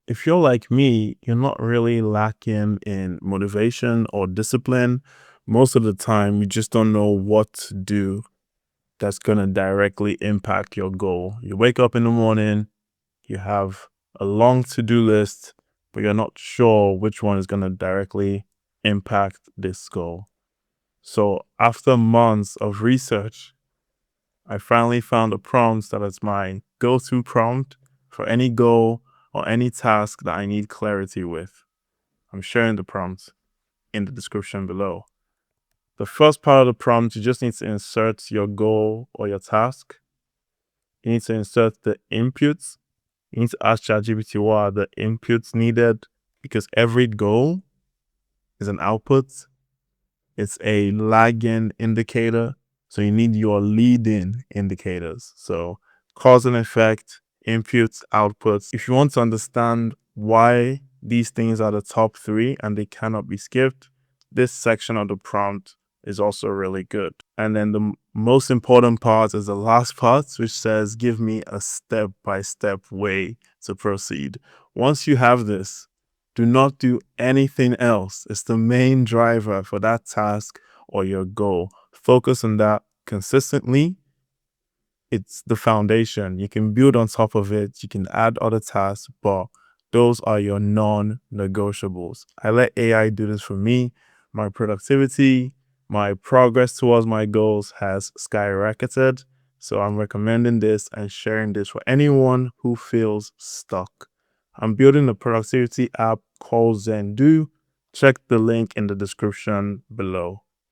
if you're like me, you're not really lacking in motivation or discipline. Most of the time, you just don't know what to do that's going to directly impact your goal. You wake up in the morning, you have a long to-do list, but you're not sure which one is going to directly impact this goal. So after months of research, I finally found a prompt that is my go-to prompt for any goal or any task that I need clarity with. I'm sharing the prompt in the description below. The first part of the prompt, you just need to insert your goal or your task. You need to insert the inputs. You need to ask ChatGPT what are the inputs needed, because every goal is an output. It's a lagging indicator. So you need your leading indicators. So cause and effect, inputs, outputs. If you want to understand why these things are the top three and they cannot be skipped, this section of the prompt is also really good. And then the most important part is the last part, which says, give me a step-by-step way to proceed. Once you have this, do not do anything else. It's the main driver for that task or your goal. Focus on that consistently. It's the foundation. You can build on top of it. You can add other tasks, but those are your non-negotiables. I let AI do this for me. My productivity, my progress towards my goals has skyrocketed. So I'm recommending this and sharing this for anyone who feels stuck. I'm building a productivity app called Zendu. Check the link in the description below.